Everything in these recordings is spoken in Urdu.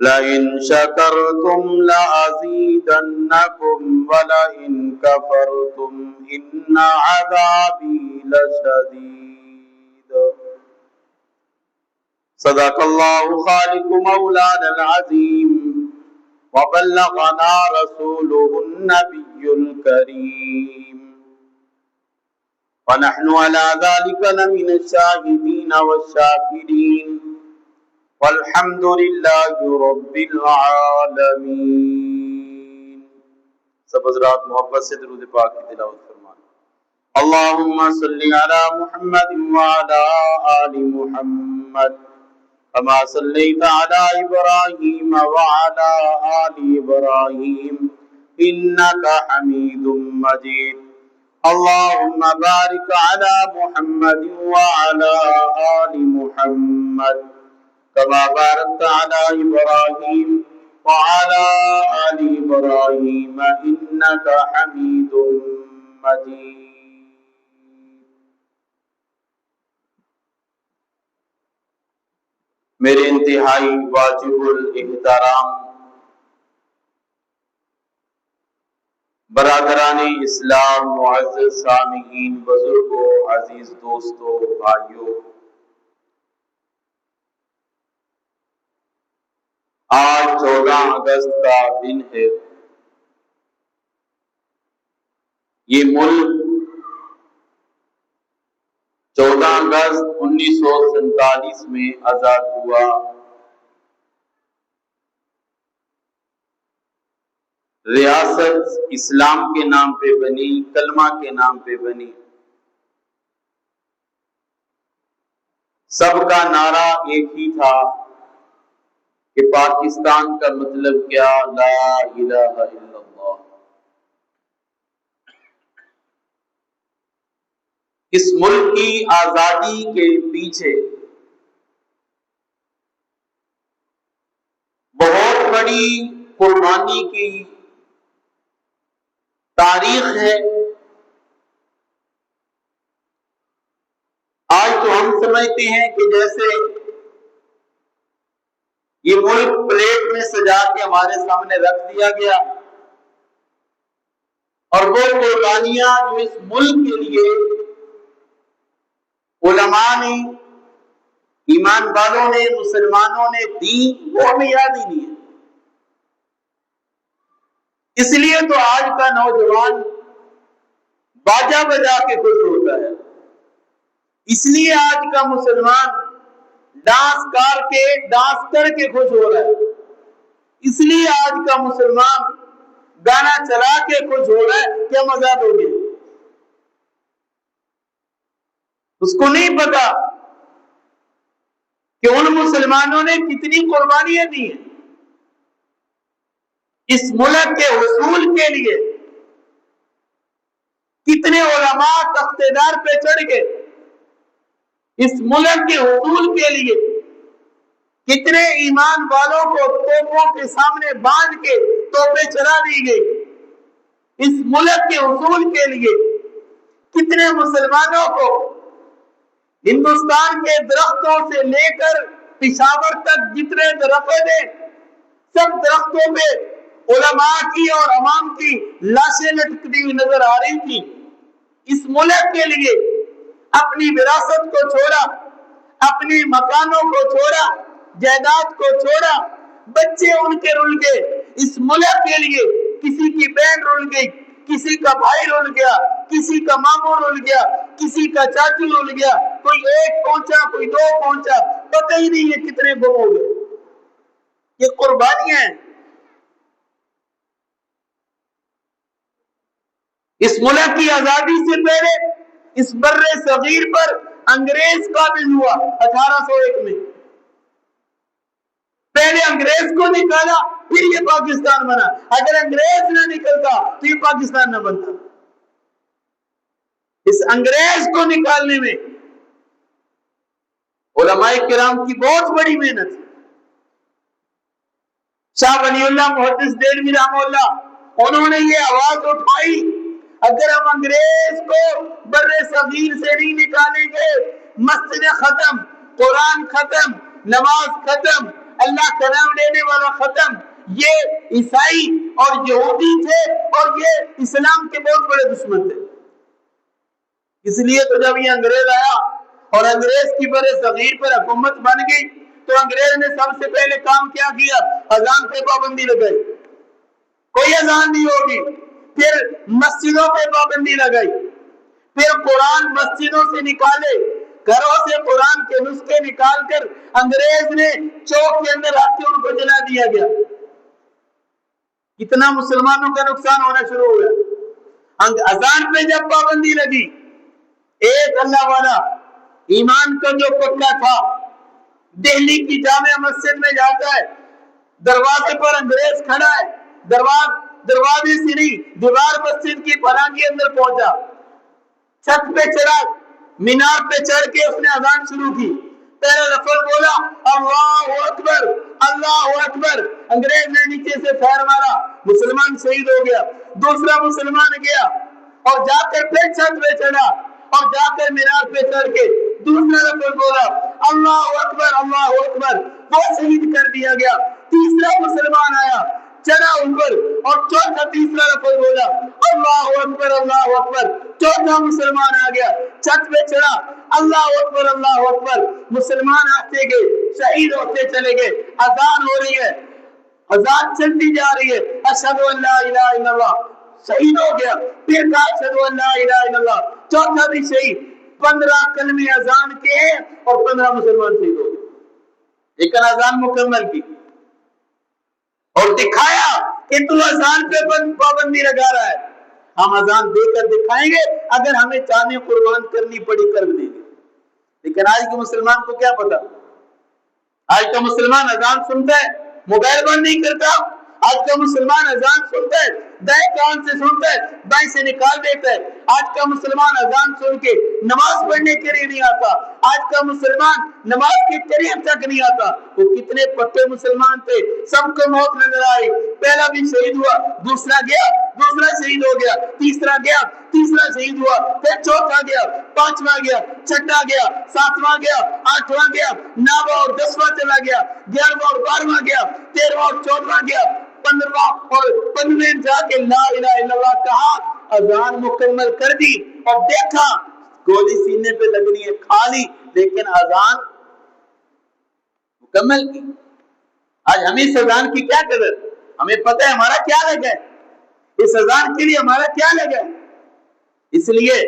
لئن شکرتم لأزیدنکم ولئن کفرتم ان عذابی لشدید۔ صدق اللہ خالق مولانا العظیم وبلغنا رسوله النبی الکریم ونحن على ذلك لمن الشاهدين والشاكرين والحمد لله رب العالمین۔ سب حضرات محبت سے درود پاک کی تلاوت فرمائیں۔ اللهم صل على محمد وعلى آل محمد كما صليت على إبراهيم وعلى آل إبراهيم إنك حميد مجيد۔ اللهم بارك على محمد وعلى آل محمد كما باركت على إبراهيم وعلى آل إبراهيم إنك حميد مجيد۔ میرے انتہائی واجب الاحترام برادران اسلام، معزز سامعین، بزرگوں، عزیز دوستوں، بھائیوں، آج 14 اگست کا دن ہے۔ یہ ملک 14 اگست 1947 میں آزاد ہوا۔ ریاست اسلام کے نام پہ بنی، کلمہ کے نام پہ بنی۔ سب کا نعرہ ایک ہی تھا کہ پاکستان کا مطلب کیا؟ لا الہ الا اللہ۔ اس ملک کی آزادی کے پیچھے بہت بڑی قربانی کی تاریخ ہے۔ آج تو ہم سمجھتے ہیں کہ جیسے یہ ملک پلیٹ میں سجا کے ہمارے سامنے رکھ دیا گیا، اور وہ قربانیاں جو اس ملک کے لیے علماء نے، ایمان والوں نے، مسلمانوں نے دی، وہ ہمیں یاد ہی نہیں ہے۔ اس لیے تو آج کا نوجوان باجا بجا کے خوش ہوتا ہے، اس لیے آج کا مسلمان ڈانس کر کے خوش ہو رہا ہے، اس لیے آج کا مسلمان گانا چلا کے خوش ہو رہا ہے۔ کیا مزہ دو گے؟ اس کو نہیں پتا کہ ان مسلمانوں نے کتنی قربانیاں دی ہیں اس ملک کے حصول کے لیے، کتنے علماء تختیدار پہ چڑھ گئے اس ملک کے حصول کے لیے، کتنے ایمان والوں کو توپوں کے سامنے باندھ کے توپیں چلا دی گئی اس ملک کے حصول کے لیے، کتنے مسلمانوں کو ہندوستان کے درختوں سے لے کر پشاور تک جتنے درخت ہیں، سب درختوں پہ علماء کی اور عوام کی لاشیں لٹکتی ہوئی نظر آ رہی تھی۔ اس ملک کے لیے اپنی وراثت کو چھوڑا، اپنی مکانوں کو چھوڑا، جائیداد کو چھوڑا، بچے ان کے رل گئے اس ملک کے لیے۔ کسی کی بہن رل گئی، کسی کا بھائی رل گیا، کسی کا ماموں رل گیا، کسی کا چاچو رل گیا، کوئی ایک پہنچا، کوئی دو پہنچا، پتہ ہی نہیں یہ کتنے گم ہو گئے۔ یہ قربانیاں ہیں۔ اس ملک کی آزادی سے پہلے اس بر صغیر پر انگریز قابض ہوا 1801 میں۔ پہلے انگریز کو نکالا، پھر یہ پاکستان بنا۔ اگر انگریز نہ نکلتا تو یہ پاکستان نہ بنتا۔ اس انگریز کو نکالنے میں علماء کرام کی بہت بڑی محنت ہے۔ شاہ ولی اللہ محدث دہلوی رحمہ اللہ، انہوں نے یہ آواز اٹھائی، اگر ہم انگریز کو بر صغیر سے نہیں نکالیں گے، مسجد ختم، قرآن ختم، نماز ختم، اللہ کا نام لینے والا ختم. یہ عیسائی اور یہودی تھے اور یہ اسلام کے بہت بڑے دشمن تھے. اس لیے تو جب یہ انگریز آیا اور انگریز کی بر صغیر پر حکومت بن گئی تو انگریز نے سب سے پہلے کام کیا کیا؟ اذان پہ پابندی لگائی. کوئی اذان نہیں ہوگی. پھر مسجدوں پہ پابندی لگائی. پھر قرآن مسجدوں سے نکالے, گھروں سے قرآن کے نسخے نکال کر انگریز نے چوک کے اندر رکھ کے ان کو جلا دیا گیا. کتنا مسلمانوں کا نقصان ہونا شروع ہو گیا. اذان پہ جب پابندی لگی, ایک اللہ والا ایمان کا جو پکا تھا دہلی کی جامع مسجد میں جاتا ہے, دروازے پر انگریز کھڑا ہے, دروازے سے نہیں دیوار مسجد کی پناہ کے اندر پہنچا, چھت پہ چڑھا, مینار پہ چڑھ کے اس نے اذان شروع کی. پہلا لفظ بولا اللہ اکبر اللہ اکبر. انگریز نے نیچے سے فیر مارا, مسلمان شہید ہو گیا. دوسرا مسلمان گیا اور جا کر پھر چھت پہ چڑھا اور جا کر مینار پہ چڑھ کے دوسرا لفظ بولا اللہ اکبر, وہ شہید کر دیا گیا. تیسرا مسلمان آیا, چڑھا اوپر اور چوتھا تیسرا لفظ بولا اللہ اکبر. چوتھا مسلمان آ گیا, چھت پہ چڑھا اللہ اکبر. مسلمان آتے گئے, شہید ہوتے چلے گئے. اذان ہو رہی ہے, اذان چلتی جا رہی ہے, اشہد ان لا الہ الا اللہ, شہید ہو گیا. پھر کہا اشہد ان لا الہ الا اللہ, چوتھا بھی شہید. 15 کلمے اذان کے اور 15 مسلمان شہید ہو گئے. لیکن اذان مکمل کی اور دکھایا کہ تو اذان پہ پابندی لگا رہا ہے. ہم اذان دے کر دکھائیں گے, اگر ہمیں جانیں قربان کرنی پڑی کر دیں گے. لیکن آج کے مسلمان کو کیا پتا؟ آج کا مسلمان اذان سنتا ہے, موبائل بند نہیں کرتا. آج کا مسلمان اذان سنتا ہے, دائیں کان سے سنتا ہے, بائیں سے نکال دیتا ہے. آج کا مسلمان اذان سن کے نماز پڑھنے کے لیے نہیں آتا. آج کا مسلمان نماز کے قریب تک نہیں آتا. وہ کتنے پکے مسلمان تھے, سب کو موت نظر آئی. پہلا بھی شہید ہوا, دوسرا گیا, دوسرا شہید ہو گیا, تیسرا گیا, تیسرا شہید ہوا, پھر چوتھا گیا, پانچواں گیا, چھٹا گیا, ساتواں گیا, آٹھواں گیا, 9واں اور 10واں چلا گیا, 11واں اور 12واں گیا, 13واں اور 14واں گیا, 15واں اور 15ویں جا کے لا الہ الا اللہ کہا, اذان مکمل کر دی اور دیکھا گولی سینے پہ لگنی ہے, کھا لی, لیکن اذان مکمل کی. آج ہمیں اس اذان کی کیا قدر, ہمیں پتہ ہے ہمارا کیا لگا ہے, اس اذان کے لیے ہمارا کیا لگا ہے. اس لیے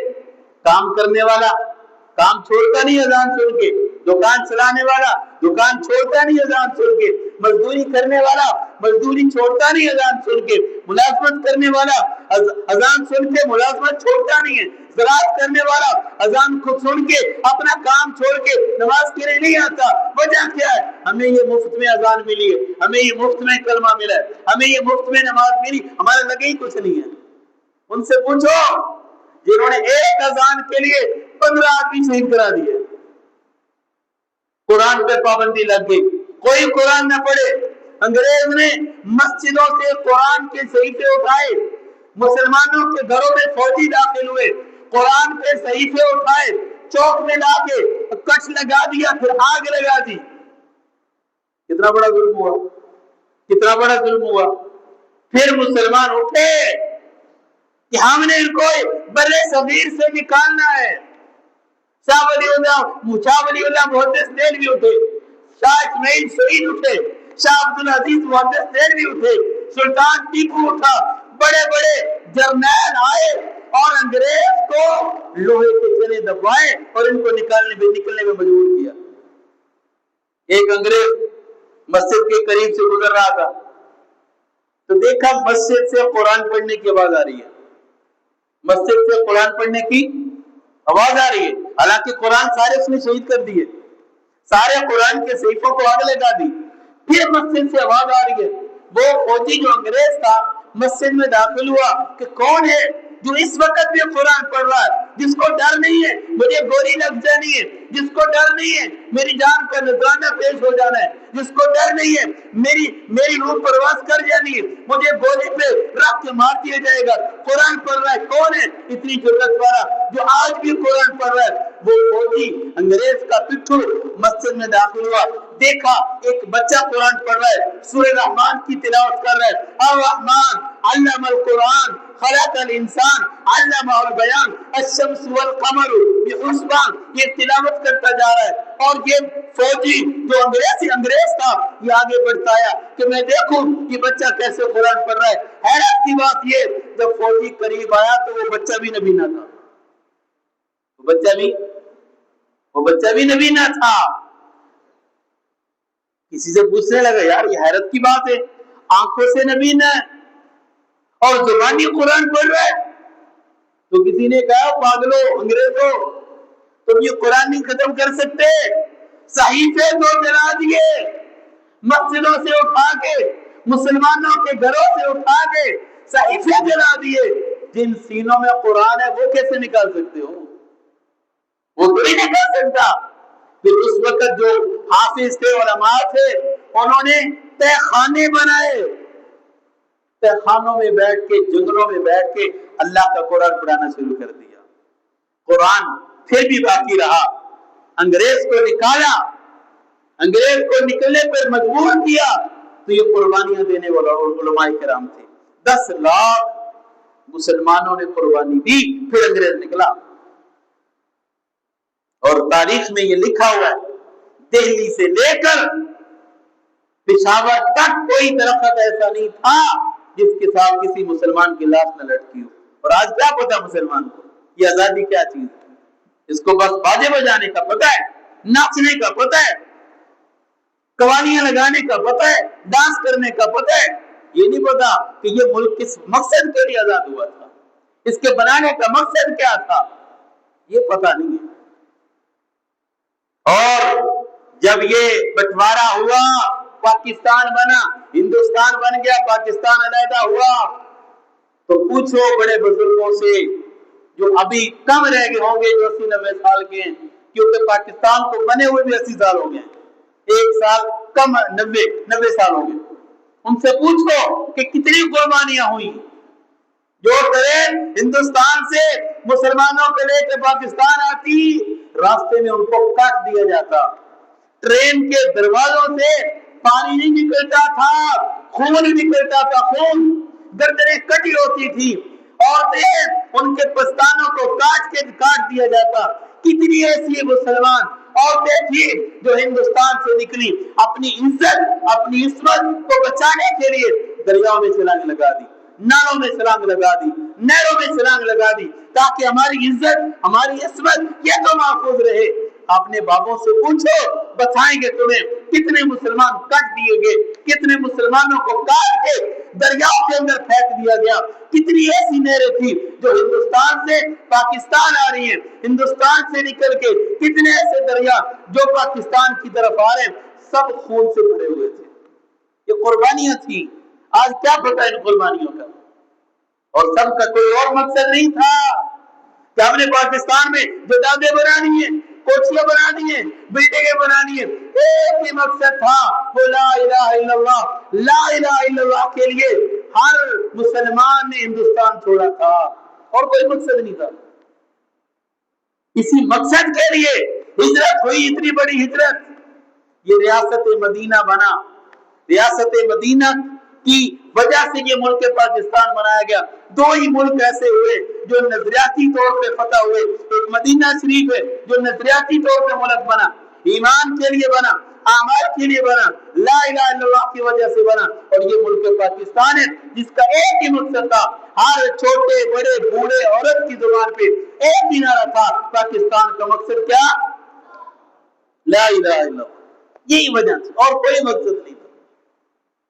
کام کرنے والا کام چھوڑتا نہیں اذان سن کے, دکان چلانے والا دکان چھوڑتا نہیں اذان سن کے, مزدوری کرنے والا مزدوری چھوڑتا نہیں اذان سن کے, ملازمت کرنے والا اذان سن کے ملازمت چھوڑتا نہیں ہے, زراعت کرنے والا اذان کو سن کے اپنا کام چھوڑ کے نماز کے لیے نہیں آتا. وجہ کیا ہے؟ ہمیں یہ مفت میں اذان ملی ہے, ہمیں یہ مفت میں کلمہ ملا ہے, ہمیں یہ مفت میں نماز ملی, ہمارے لگے ہی کچھ نہیں ہے. ان سے پوچھو جنہوں نے ایک اذان کے لیے 15 آدمی شہید کرا دیے. قرآن پہ پابندی لگ گئی, کوئی قرآن نہ پڑھے. انگریز نے مسجدوں سے قرآن کے صحیفے اٹھائے, مسلمانوں کے گھروں میں فوجی داخل ہوئے, قرآن پہ صحیفے اٹھائے, چوک میں لا کے کچھ لگا دیا, پھر آگ لگا دی. کتنا بڑا ظلم ہوا, کتنا بڑا ظلم ہوا. پھر مسلمان اٹھے کہ ہم نے ان کو بر صغیر سے نکالنا ہے. شاہ ولی اللہ محدث دہلوی اٹھے, شاہ اسماعیل شہید اٹھے, شاہ عبدالعزیز محدث دہلوی اٹھے, سلطان ٹیپو اٹھا, بڑے بڑے جرنیل آئے اور انگریز کو لوہے کے چنے دبائے اور ان کو نکلنے میں مجبور کیا. ایک انگریز مسجد کے قریب سے گزر رہا تھا تو دیکھا مسجد سے قرآن پڑھنے کی آواز آ رہی ہے, مسجد سے قرآن پڑھنے کی آواز آ رہی ہے. حالانکہ قرآن سارے اس نے شہید کر دیے, سارے قرآن کے صحیفوں کو آگ لگا دی. پھر مسجد سے آواز آ رہی ہے. وہ فوجی جو انگریز تھا مسجد میں داخل ہوا کہ کون ہے جو اس وقت بھی قرآن پڑھ رہا ہے, جس کو ڈر نہیں ہے مجھے گولی لگ جانی ہے, جس کو ڈر نہیں ہے میری جان کا نذرانہ پیش ہو جانا ہے, جس کو ڈر نہیں ہے میری روح پرواز کر جانی ہے, مجھے گولی پہ رکھ کے مار دیا جائے گا, قرآن پڑھ رہا ہے. کون ہے اتنی جرأت والا جو آج بھی قرآن پڑھ رہا ہے؟ وہ فوجی انگریز کا پٹھو مسجد میں داخل ہوا، دیکھا ایک بچہ قرآن پڑھ رہا ہے، سورہ رحمان کی تلاوت کر رہا ہے، الرحمن علم القرآن خلق الانسان علمہ البیان الشمس والقمر بحسبان، یہ تلاوت کرتا جا رہا ہے، اور یہ فوجی جو انگریز تھا یہ آگے بڑھتا آیا کہ میں دیکھوں یہ بچہ کیسے قرآن پڑھ رہا ہے۔ حیرت کی بات یہ جب فوجی قریب آیا تو وہ بچہ بھی نبی نہ تھا، وہ بچہ بھی نبی نہ تھا۔ کسی سے پوچھنے لگا یار یہ حیرت کی بات ہے، آنکھوں سے نبی نہ اور زبانی قرآن پڑھ رہا ہے۔ تو کسی نے کہا پاگلو انگریزوں، تم یہ قرآن نہیں ختم کر سکتے، صحیفے تو جلا دیے، مسجدوں سے اٹھا کے مسلمانوں کے گھروں سے اٹھا کے صحیفے جلا دیے، جن سینوں میں قرآن ہے وہ کیسے نکال سکتے ہو؟ وہ کوئی نہیں کر سکتا۔ پھر اس وقت جو حافظ تھے علماء تھے انہوں نے تہ خانے بنائے، تہ خانوں میں بیٹھ کے جنگلوں میں بیٹھ کے اللہ کا قرآن پڑھانا شروع کر دیا۔ قرآن پھر بھی باقی رہا، انگریز کو نکالا، انگریز کو نکلنے پر مجبور کیا تو یہ قربانیاں دینے والا علماء کرام تھے، 10 لاکھ مسلمانوں نے قربانی دی، پھر انگریز نکلا۔ اور تاریخ میں یہ لکھا ہوا ہے دہلی سے لے کر پشاور تک کوئی درخت ایسا نہیں تھا جس کے ساتھ کسی مسلمان کی لاش نہ لٹکی ہو۔ اور آج کیا پتا مسلمان کو یہ آزادی کیا چیز ہے؟ اس کو بس باجے بجانے کا پتہ ہے، ناچنے کا پتہ ہے، قوالیاں لگانے کا پتہ ہے، ڈانس کرنے کا پتہ ہے، یہ نہیں پتا کہ یہ ملک کس مقصد کے لیے آزاد ہوا تھا، اس کے بنانے کا مقصد کیا تھا، یہ پتہ نہیں ہے۔ اور جب یہ بٹوارا ہوا، پاکستان بنا، ہندوستان بن گیا، پاکستان علیحدہ ہوا، تو پوچھو بڑے بزرگوں سے جو ابھی کم رہ گئے ہوں گے، جو 80-90 سال کے ہیں، کیونکہ پاکستان کو بنے ہوئے بھی 80 سال ہو گئے، ایک سال کم 90 سال ہو گئے، ان سے پوچھو کہ کتنی قربانیاں ہوئی۔ جو ٹرین ہندوستان سے مسلمانوں کو لے کے پاکستان آتی، راستے میں ان کو کاٹ دیا جاتا، ٹرین کے دروازوں سے پانی نہیں نکلتا تھا، خون نکلتا تھا، خون، گردنیں کٹی ہوتی تھی، عورتیں ان کے پستانوں کو کاٹ دیا جاتا۔ کتنی ایسی مسلمان عورتیں تھیں جو ہندوستان سے نکلی، اپنی عزت اپنی عصمت کو بچانے کے لیے دریاؤں میں چھلانگ لگا دی، نالوں میں چھلانگ لگا دی، نہروں میں چھلانگ لگا دی، تاکہ ہماری عزت ہماری عصمت یہ تو محفوظ رہے۔ اپنے بابوں سے پوچھو، بتائیں گے تمہیں کتنے مسلمان کٹ دیے گئے، کتنے مسلمانوں کو کاٹ کے دریاؤں کے اندر پھینک دیا گیا، کتنی ایسی نہریں تھی جو ہندوستان سے پاکستان آ رہی ہیں، ہندوستان سے نکل کے کتنے ایسے دریا جو پاکستان کی طرف آ رہے ہیں، سب خون سے بھرے ہوئے تھے۔ یہ قربانیاں تھی، آج کیا پتہ ان قربانیوں کا؟ اور سب کا کوئی اور مقصد نہیں تھا کہ ہم نے پاکستان میں جدادیں بنانی ہیں، کوٹھیاں بنانی ہیں، بلڈنگیں بنانی ہیں، ایک ہی مقصد تھا، وہ لا الہ الا اللہ، لا الہ الا اللہ کے لیے ہر مسلمان نے ہندوستان چھوڑا تھا، اور کوئی مقصد نہیں تھا۔ اسی مقصد کے لیے ہجرت ہوئی، اتنی بڑی ہجرت، یہ ریاست مدینہ بنا، ریاست مدینہ کی وجہ سے یہ ملک پاکستان بنایا گیا۔ 2 ہی ملک ایسے ہوئے جو نظریاتی طور پہ فتح ہوئے، ایک مدینہ شریف ہے جو نظریاتی طور پہ ملک بنا، ایمان کے لیے بنا، اعمال کے لیے بنا، لا الہ الا اللہ کی وجہ سے بنا، اور یہ ملک پاکستان ہے جس کا ایک ہی مقصد تھا، ہر چھوٹے بڑے بوڑھے عورت کی زبان پہ ایک ہی نعرہ تھا، پاکستان کا مقصد کیا؟ لا الہ الا اللہ، یہی وجہ تھی اور کوئی مقصد نہیں تھا۔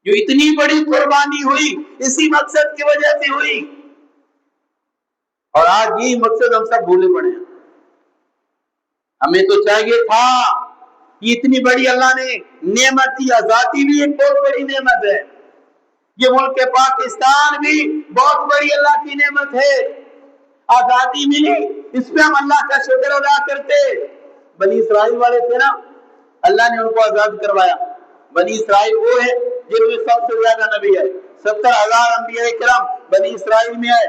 جو اتنی بڑی قربانی ہوئی اسی مقصد کی وجہ سے ہوئی، اور آج یہی مقصد ہم سب بھولے پڑے ہیں۔ ہمیں تو چاہیے تھا کہ اتنی بڑی اللہ نے نعمت دی، آزادی بھی ایک بہت بڑی نعمت ہے، یہ ملک پاکستان بھی بہت بڑی اللہ کی نعمت ہے، آزادی ملی اس پہ ہم اللہ کا شکر ادا کرتے۔ بنی اسرائیل والے تھے نا، اللہ نے ان کو آزاد کروایا۔ بنی اسرائیل وہ ہے جن میں سب سے زیادہ نبی ہے، 70,000 انبیاء کرام بنی اسرائیل میں آئے،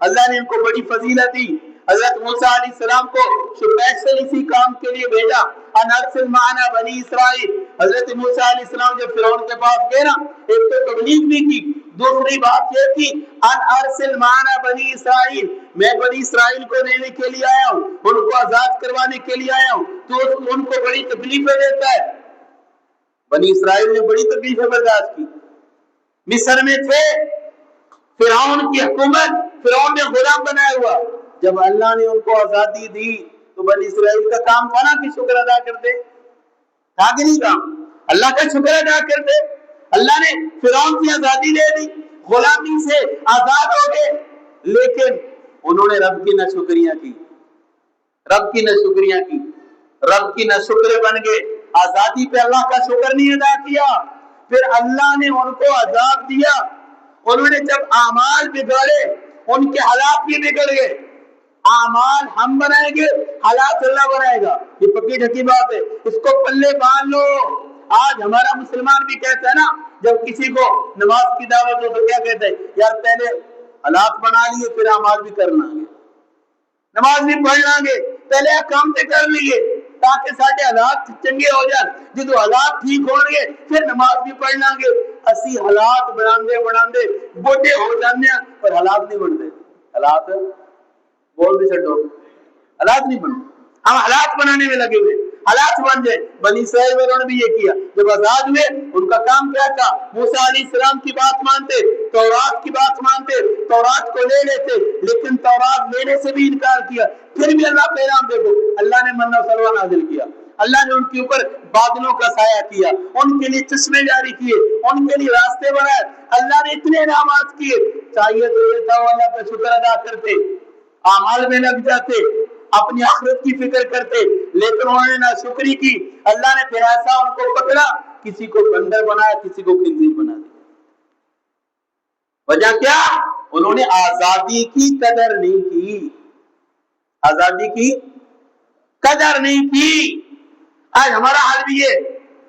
اللہ نے ان کو بڑی فضیلت دی، حضرت موسیٰ علیہ السلام کو اسپیشل اسی کام کے لیے بھیجا، ان ارسل معنا بنی اسرائیل۔ حضرت موسیٰ علیہ السلام جب فرعون کے پاس گئے نا، ایک تو تبلیغ بھی کی، دوسری بات یہ تھی ان ارسل معنا بنی اسرائیل، میں بنی اسرائیل کو لینے کے لیے آیا ہوں، ان کو آزاد کروانے کے لیے آیا ہوں، تو ان کو بڑی تکلیفیں دیتا ہے۔ بنی اسرائیل نے بڑی تکلیفیں برداشت کی، مصر میں تھے، فرعون کی حکومت، فرعون نے غلام بنایا ہوا۔ جب اللہ نے ان کو آزادی دی تو بنی اسرائیل کا کام تھا نا کہ شکر ادا کرتے، تھا کہ نہیں کام؟ اللہ کا شکر ادا کرتے۔ اللہ نے فرعون کی آزادی دے دی، غلامی سے آزاد ہو گئے، لیکن انہوں نے رب کی ناشکریاں کی، رب کی ناشکریاں کی، رب کی ناشکرے بن گئے، آزادی پہ اللہ کا شکر نہیں ادا کیا۔ پھر اللہ نے ان کو عذاب دیا، انہوں نے جب اعمال بگاڑے ان کے حالات بھی بگڑ گئے۔ اعمال ہم بنائیں گے، حالات اللہ بنائے گا، یہ پکی ڈھکی بات ہے، اس کو پلے باندھ لو۔ آج ہمارا مسلمان بھی کہتا ہے نا، جب کسی کو نماز کی دعوت ہو تو کیا کہتے ہیں؟ یار پہلے حالات بنا لیے پھر اعمال بھی کر لیں گے، نماز بھی پڑھ لیں گے، پہلے کام سے کر لیے تاکہ سارے حالات چنگے ہو جائیں، جدو حالات ٹھیک ہو گے پھر نماز بھی پڑھ لیں گے۔ اسی حالات بناندے بوڑھے ہو جانے پر حالات نہیں بنتے، حالات بول بھی چھڈو، حالات نہیں بنتے، ہم حالات بنانے میں لگے ہوئے، حالات بن جائے۔ بنی اسرائیل والوں نے بھی یہ کیا، جب آزاد ہوئے ان کا کام کیا تھا؟ موسیٰ علیہ السلام کی بات مانتے، تورات کی بات مانتے، تورات کو لے لیتے، لیکن تورات لینے سے بھی انکار کیا۔ پھر بھی اللہ کا انعام دیکھو، اللہ نے منہ و سلوہ نازل کیا، اللہ نے ان کے اوپر بادلوں کا سایہ کیا، ان کے لیے چشمے جاری کیے، ان کے لیے راستے بنائے، اللہ نے اتنے انعامات کیے۔ چاہیے تو یہ تھا وہ اللہ کا شکر ادا کرتے، اعمال میں لگ جاتے، اپنی آخرت کی فکر کرتے، لیکن انہوں نے ناشکری کی۔ اللہ نے پھر ایسا ان کو پکڑا، کسی کو بندر بنایا، کسی کو خنزیر بنا دیا۔ وجہ کیا؟ انہوں نے آزادی کی قدر نہیں کی، آزادی کی قدر نہیں کی۔ آج ہمارا حال بھی ہے،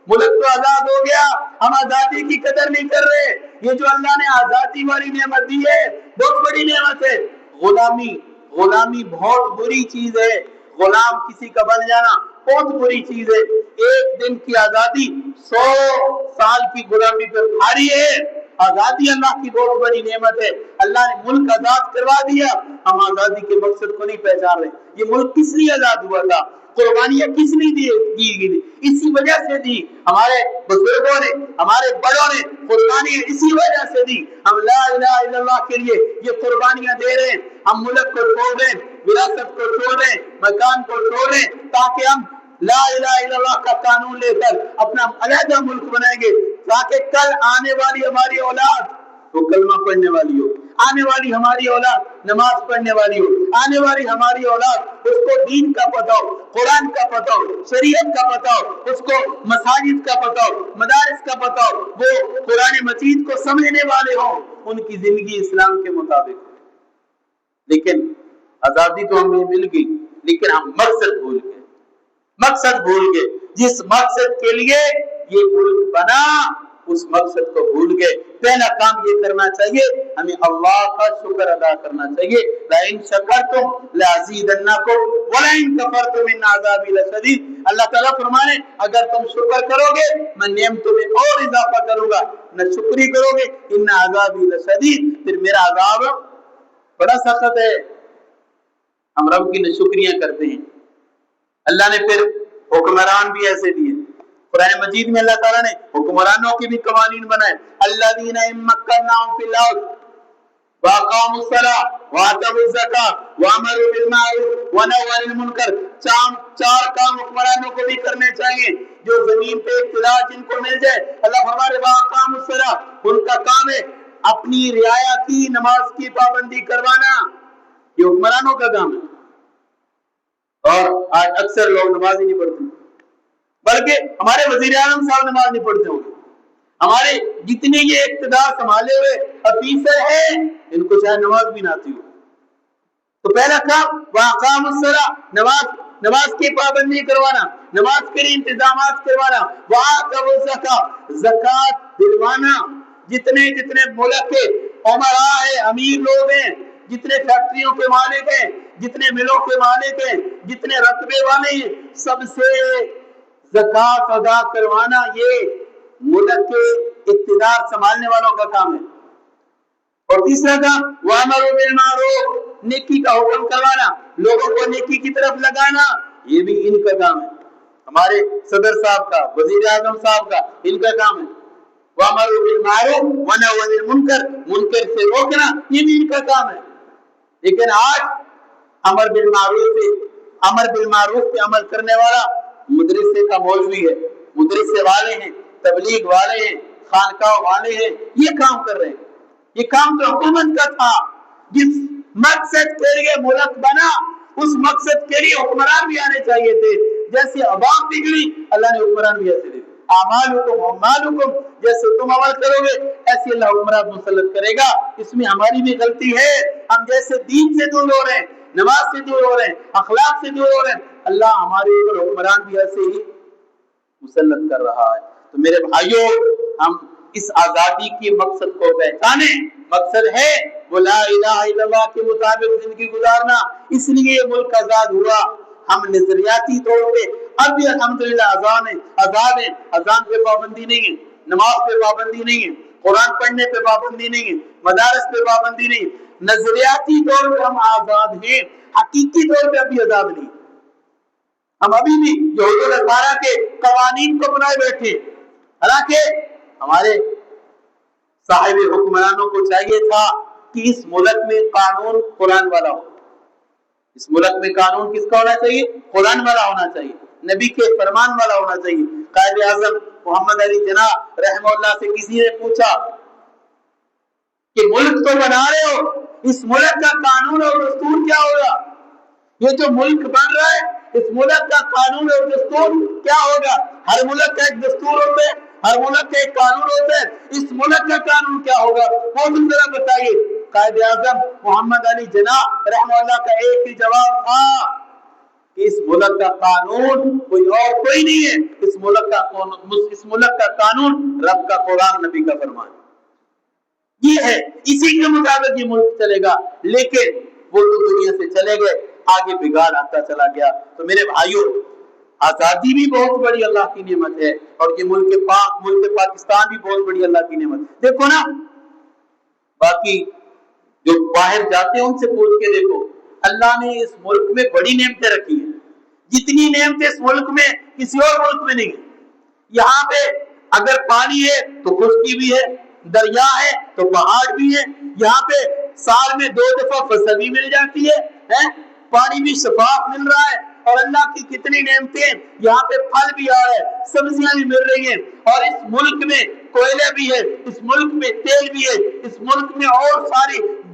ملک تو آزاد ہو گیا، ہم آزادی کی قدر نہیں کر رہے۔ یہ جو اللہ نے آزادی والی نعمت دی ہے بہت بڑی نعمت ہے۔ غلامی بہت بری چیز ہے، غلام کسی کا بن جانا بہت بری چیز ہے۔ ایک دن کی آزادی 100 سال کی غلامی پر بھاری ہے۔ آزادی اللہ کی بہت بڑی نعمت ہے، اللہ نے ملک آزاد کروا دیا، ہم آزادی کے مقصد کو نہیں پہچان رہے۔ یہ ملک کس لیے آزاد ہوا تھا؟ قربانیاں کس لیے دی گئی؟ اسی وجہ سے دی، ہمارے بزرگوں نے، ہمارے بڑوں نے قربانیاں اسی وجہ سے دی۔ ہم لا الہ الا اللہ کے لیے یہ قربانیاں دے رہے ہیں، ہم ملک کو چھوڑ رہے ہیں، وراثت کو چھوڑ رہے ہیں، مکان کو چھوڑ رہے ہیں، تاکہ ہم لا الہ الا اللہ کا قانون لے کر اپنا علیحدہ ملک بنائیں گے، تاکہ کل آنے والی ہماری اولاد وہ کلمہ پڑھنے والی ہو، آنے والی ہماری اولاد نماز پڑھنے والی ہو، آنے والی ہماری اولاد اس کو دین کا پتہ ہو، قرآن کا پتہ ہو، شریعت کا پتہ ہو، اس کو مساجد کا پتہ ہو، مدارس کا پتہ ہو، وہ قرآن مجید کو سمجھنے والے ہوں، ان کی زندگی اسلام کے مطابق ہو۔ لیکن آزادی تو ہمیں مل گئی، لیکن ہم مقصد بھول گئے، مقصد بھول گئے، جس مقصد کے لیے یہ ملک بنا اس مقصد کو بھول گئے۔ پہلا کام یہ کرنا چاہیے، ہمیں اللہ کا شکر ادا کرنا چاہیے۔ لَئِن شَكَرْتُمْ لَأَزِيدَنَّكُمْ وَلَئِن كَفَرْتُمْ إِنَّ عَذَابِي لَشَدِيدٌ۔ اللہ تعالیٰ فرمانے اگر تم شکر کرو گے میں نعمتوں میں اور اضافہ کروں گا، نہ شکری کرو گے إِنَّ عَذَابِي لَشَدِيدٌ، پھر میرا عذاب بڑا سخت ہے۔ ہم رب کی ناشکریاں کرتے ہیں۔ اللہ نے پھر حکمران بھی ایسے دیے، قرآن مجید میں اللہ تعالیٰ نے حکمرانوں کے بھی قوانین بنائے۔ الذین ان مکناہم فی الارض واقاموا الصلاۃ وآتوا الزکاۃ وامروا بالمعروف ونہوا عن المنکر، چار کام حکمرانوں کو بھی کرنے چاہیے جو زمین پہ اقتدار جن کو مل جائے۔ اللہ فرمائے واقاموا الصلاۃ، ان کا کام ہے اپنی رعایا کی نماز کی پابندی کروانا، یہ حکمرانوں کا کام ہے۔ اور آج اکثر لوگ نماز ہی نہیں پڑھتے، بلکہ ہمارے وزیر اعظم صاحب نماز نہیں پڑھتے ہوں گے، ہمارے جتنے یہ اقتدار سنبھالے ہوئے افیسر ہیں ان کو شاید نماز بھی نہ آتی ہو۔ تو پہلا کام واقام الصلاۃ، نماز کی پابندی کروانا، نماز کے لیے انتظامات کروانا، وآتوا الزکاۃ، زکوٰۃ دلوانا۔ جتنے ملک کے عمراء ہیں، امیر لوگ ہیں، جتنے فیکٹریوں کے مالک ہیں، جتنے ملوں کے مالک ہیں، جتنے رتبے والے ہیں، سب سے زکات ادا کروانا یہ ملک کے اقتدار سنبھالنے والوں کا کام ہے۔ اور تیسرا کام وَأَمَرُوا بِالْمَعْرُوفِ، نیکی کا حکم کروانا، لوگوں کو نیکی کی طرف لگانا، یہ بھی ان کا کام ہے۔ ہمارے صدر صاحب کا، وزیر اعظم صاحب کا، ان کا کام ہے۔ وَأَمَرُوا بِالْمَعْرُوفِ وَنَهَوْا عَنِ الْمُنكَرِ، منکر سے روکنا یہ بھی ان کا کام ہے۔ لیکن آج امر بالمعروف پہ عمل کرنے والا مدرسے کا مولوی ہے، مدرسے والے ہیں، تبلیغ والے ہیں، خانقاہ والے ہیں، یہ کام کر رہے ہیں۔ یہ کام تو حکومت کا تھا، جس مقصد کے لیے ملک بنا اس مقصد کے لیے حکمران بھی آنے چاہیے تھے۔ جیسے عوام بگڑی اللہ نے حکمران بھی ایسے دے دی۔ اعمالکم جیسے تم عمل کرو گے ایسے اللہ حکمران مسلط کرے گا۔ اس میں ہماری بھی غلطی ہے، ہم جیسے دین سے دور ہو رہے ہیں، نماز سے دور ہو رہے ہیں، اخلاق سے دور ہو رہے ہیں، اللہ ہمارے اوپر حکمران بھی ایسے ہی مسلط کر رہا ہے۔ تو میرے بھائیوں، ہم اس آزادی کے مقصد کو پہچانے۔ مقصد ہے وہ لا الہ الا اللہ کے مطابق زندگی گزارنا، اس لیے یہ ملک آزاد ہوا۔ ہم نظریاتی طور پہ اب بھی الحمدللہ آزاد ہیں، اذان پہ پابندی نہیں ہے، نماز پہ پابندی نہیں ہے، قرآن پڑھنے پہ پابندی نہیں ہے، مدارس پہ پابندی نہیں ہے۔ نظریاتی طور پہ ہم آزاد ہیں، حقیقی طور پہ ابھی آزاد نہیں۔ ہم ابھی بھی یہود و نصارا کے قوانین کو بنائے بیٹھے، حالانکہ ہمارے صاحب حکمرانوں کو چاہیے تھا کہ اس ملک میں قانون قرآن والا ہو۔ اس ملک میں قانون کس کا ہونا چاہیے؟ قرآن والا ہونا چاہیے، نبی کے فرمان والا ہونا چاہیے۔ قائد اعظم محمد علی جناح رحمہ اللہ سے کسی نے پوچھا کہ ملک تو بنا رہے ہو، اس ملک کا قانون اور دستور کیا ہوگا؟ یہ جو ملک بن رہا ہے اس ملک کا قانون اور دستور کیا ہوگا؟ ہر ملک کا ایک دستور ہوتا ہے، ہر ملک کا ایک قانون ہوتا ہے، اس ملک کا قانون کیا ہوگا وہ بھی ذرا بتائیے۔ قائد اعظم محمد علی جناح رحمہ اللہ کا ایک ہی جواب تھا کہ اس ملک کا قانون کوئی اور کوئی نہیں ہے، اس ملک کا قانون رب کا قرآن، نبی کا فرمان یہ ہے، اسی کے مطابق یہ ملک چلے گا۔ لیکن وہ تو دنیا سے چلے گئے، آگے بگاڑ آتا چلا گیا۔ تو میرے بھائیوں، آزادی بھی بہت بڑی اللہ کی نعمت ہے، اور یہ ملک پاکستان بھی بہت بڑی اللہ کی نعمت ہے۔ دیکھو نا، باقی جو باہر جاتے ہیں ان سے پوچھ کے دیکھو، اللہ نے اس ملک میں بڑی نعمتیں رکھی ہیں، جتنی نعمتیں اس ملک میں کسی اور ملک میں نہیں ہیں۔ یہاں پہ اگر پانی ہے تو خشکی بھی ہے، دریا ہے تو پہاڑ بھی ہے، یہاں پہ سال میں 2 دفعہ فصل بھی مل جاتی ہے، پانی بھی شفاف مل رہا ہے، اور اللہ کی کتنی نعمتیں، یہاں پہ پھل بھی آ رہا ہے، سبزیاں بھی مل رہی ہیں، اور اس ملک میں کوئلہ بھی ہے، اس ملک میں تیل بھی ہے، اس ملک میں اور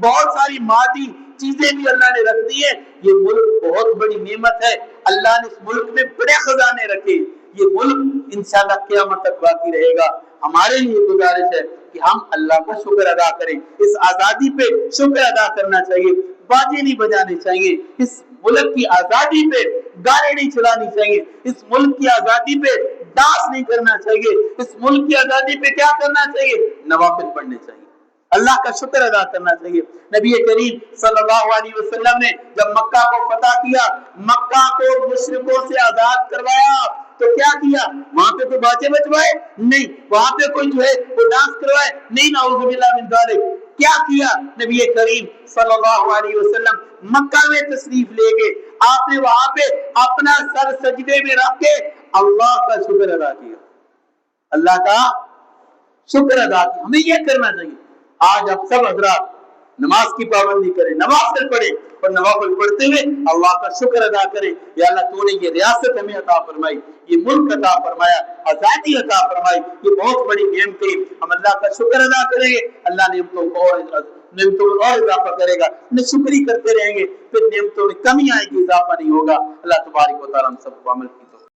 بہت ساری مادی چیزیں بھی اللہ نے رکھ دی ہیں۔ یہ ملک بہت بڑی نعمت ہے، اللہ نے اس ملک میں بڑے خزانے رکھے۔ یہ ملک انشاءاللہ قیامت تک باقی رہے گا۔ ہمارے لیے گزارش ہے کہ ہم اللہ کا شکر ادا کریں، اس آزادی پہ شکر ادا کرنا چاہیے، باجے نہیں بجانے چاہیے، اس ملک کی آزادی پہ گانے نہیں چلانی چاہیے، اس ملک کی آزادی پہ ڈانس نہیں کرنا چاہیے، اس ملک کی آزادی پہ کیا کرنا چاہیے؟ نوافل پڑھنے چاہیے، اللہ کا شکر ادا کرنا چاہیے۔ نبی کریم صلی اللہ علیہ وسلم نے جب مکہ کو فتح کیا، مکہ کو مشرکوں سے آزاد کروایا، تو کیا کیا؟ وہاں پہ کوئی باجے بجوائے نہیں، وہاں پہ کوئی جو ہے وہ ڈانس کروائے نہیں، نعوذ باللہ من ذالک۔ کیا کیا نبی کریم صلی اللہ علیہ وسلم؟ مکہ میں تشریف لے گئے، آپ نے وہاں پہ اپنا سر سجدے میں رکھ کے اللہ کا شکر ادا کیا، اللہ کا شکر ادا کیا۔ ہمیں یہ کرنا چاہیے۔ آج آپ سب حضرات نماز کی پابندی کریں، نوافل پڑھیں، اور نوافل پڑھتے ہوئے اللہ کا شکر ادا کریں۔ یا اللہ، تو نے یہ ریاست ہمیں عطا فرمائی، یہ ملک عطا فرمایا، آزادی عطا فرمائی، یہ بہت بڑی نعمت ہے۔ ہم اللہ کا شکر ادا کریں گے، اللہ نعمتوں کو اور اضافہ کرے گا۔ شکری کرتے رہیں گے، پھر نعمتوں میں کمی آئے گی، اضافہ نہیں ہوگا۔ اللہ تبارک و تعالیٰ ہم سب کو عمل کی